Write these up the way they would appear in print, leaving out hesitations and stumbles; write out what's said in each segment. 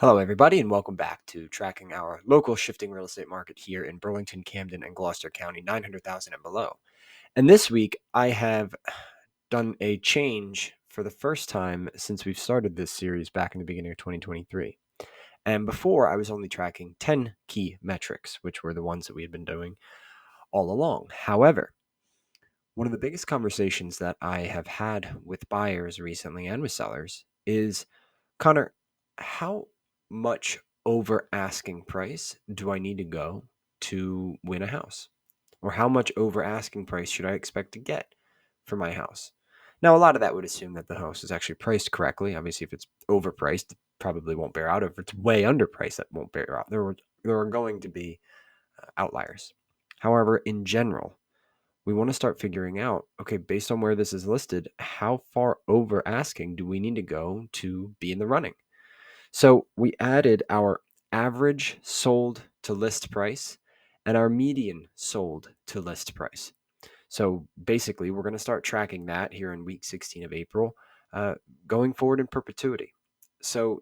Hello, everybody, and welcome back to tracking our local shifting real estate market here in Burlington, Camden, and Gloucester County, 900,000 and below. And this week, I have done a change for the first time since we've started this series back in the beginning of 2023. And before, I was only tracking 10 key metrics, which were the ones that we had been doing all along. However, one of the biggest conversations that I have had with buyers recently and with sellers is, Connor, how much over asking price do I need to go to win a house? Or how much over asking price should I expect to get for my house? Now, a lot of that would assume that the house is actually priced correctly. Obviously, if it's overpriced, it probably won't bear out. If it's way underpriced, that won't bear out. There are going to be outliers. However, in general, we want to start figuring out, okay, based on where this is listed, how far over asking do we need to go to be in the running? So we added our average sold to list price and our median sold to list price. So basically, we're going to start tracking that here in week 16 of April, uh, going forward in perpetuity. So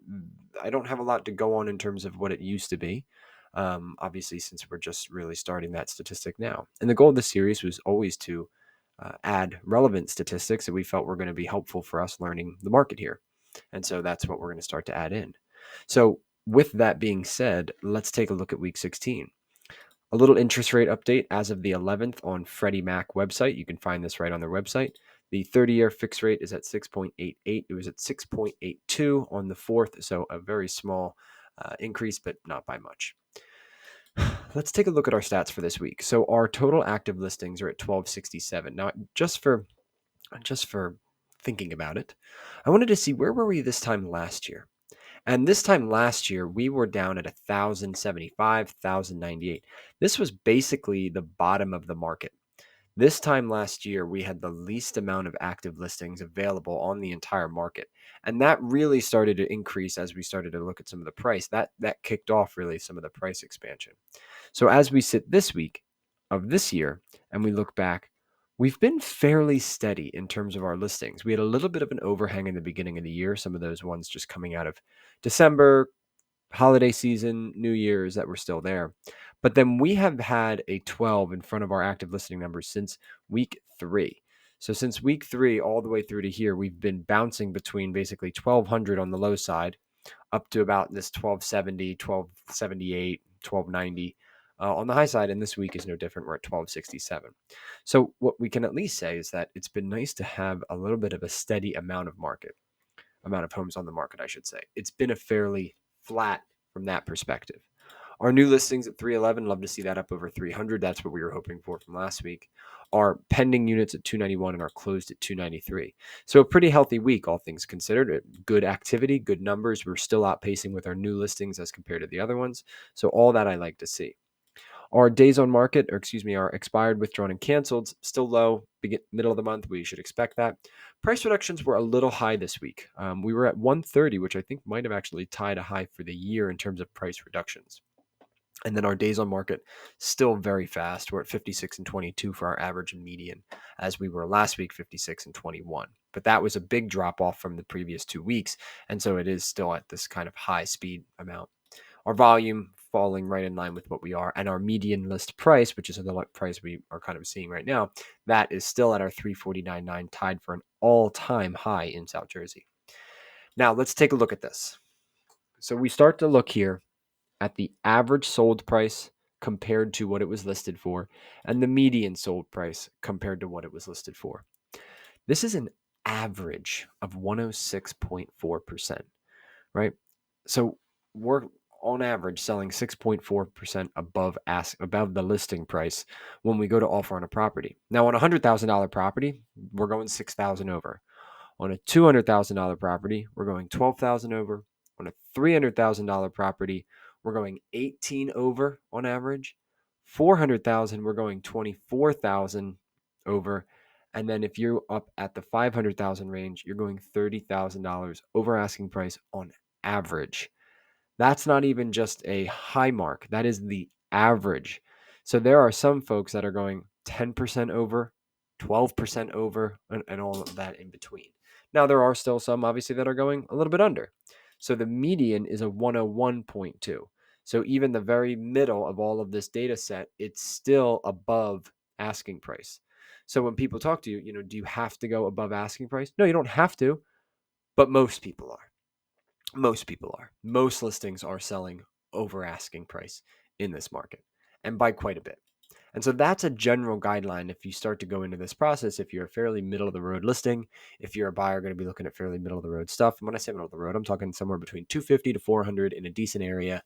I don't have a lot to go on in terms of what it used to be. Obviously, since we're just really starting that statistic now. And the goal of the series was always to add relevant statistics that we felt were going to be helpful for us learning the market here. And so that's what we're going to start to add in. So with that being said, let's take a look at week 16. A little interest rate update as of the 11th on Freddie Mac website. You can find this right on their website. The 30-year fixed rate is at 6.88. It was at 6.82 on the 4th, so a very small increase, but not by much. Let's take a look at our stats for this week. So our total active listings are at 1267. Now, just for thinking about it, I wanted to see where were we this time last year. And this time last year, we were down at 1,075, 1,098. This was basically the bottom of the market. This time last year, we had the least amount of active listings available on the entire market. And that really started to increase as we started to look at some of the price. That kicked off really some of the price expansion. So as we sit this week of this year and we look back, we've been fairly steady in terms of our listings. We had a little bit of an overhang in the beginning of the year, some of those ones just coming out of December, holiday season, New Year's that were still there. But then we have had a 12 in front of our active listing numbers since week 3. So since week 3 all the way through to here, we've been bouncing between basically 1,200 on the low side up to about this 1270, 1278, 1290 on the high side. And this week is no different. We're at 1267. So what we can at least say is that it's been nice to have a little bit of a steady amount of homes on the market, I should say. It's been a fairly flat from that perspective. Our new listings at 311, love to see that up over 300. That's what we were hoping for from last week. Our pending units at 291 and our closed at 293. So a pretty healthy week, all things considered. Good activity, good numbers. We're still outpacing with our new listings as compared to the other ones. So all that I like to see. Our days on market, our expired, withdrawn, and canceled, still low. Middle of the month, we should expect that. Price reductions were a little high this week. We were at 130, which I think might have actually tied a high for the year in terms of price reductions. And then our days on market, still very fast. We're at 56 and 22 for our average and median, as we were last week, 56 and 21. But that was a big drop off from the previous 2 weeks. And so it is still at this kind of high speed amount. Our volume falling right in line with what we are. And our median list price, which is the price we are kind of seeing right now, that is still at our 349.9, tied for an all-time high in South Jersey. Now, let's take a look at this. So we start to look here at the average sold price compared to what it was listed for, and the median sold price compared to what it was listed for. This is an average of 106.4%, right? So we're on average selling 6.4% above the listing price when we go to offer on a property. Now on a $100,000 property, we're going 6,000 over. On a $200,000 property, we're going 12,000 over. On a $300,000 property, we're going 18 over on average. 400,000, we're going 24,000 over. And then if you're up at the 500,000 range, you're going $30,000 over asking price on average. That's not even just a high mark. That is the average. So there are some folks that are going 10% over, 12% over, and all of that in between. Now, there are still some, obviously, that are going a little bit under. So the median is a 101.2. So even the very middle of all of this data set, it's still above asking price. So when people talk to you, do you have to go above asking price? No, you don't have to, but most people are. Most people are. Most listings are selling over asking price in this market, and by quite a bit. And so that's a general guideline if you start to go into this process. If you're a fairly middle of the road listing, if you're a buyer going to be looking at fairly middle of the road stuff. And when I say middle of the road, I'm talking somewhere between 250 to 400 in a decent area,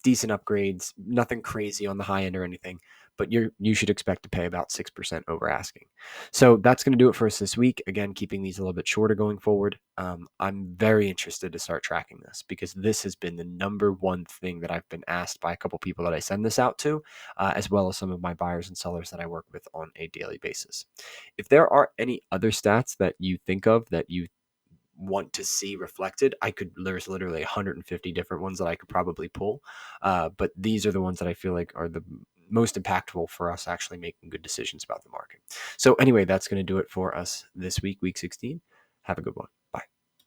decent upgrades, nothing crazy on the high end or anything, but you should expect to pay about 6% over asking. So that's going to do it for us this week. Again, keeping these a little bit shorter going forward. I'm very interested to start tracking this because this has been the number one thing that I've been asked by a couple people that I send this out to, as well as some of my buyers and sellers that I work with on a daily basis. If there are any other stats that you think of that you want to see reflected, there's literally 150 different ones that I could probably pull, but these are the ones that I feel like are the most impactful for us actually making good decisions about the market. So anyway, that's going to do it for us this week, week 16. Have a good one.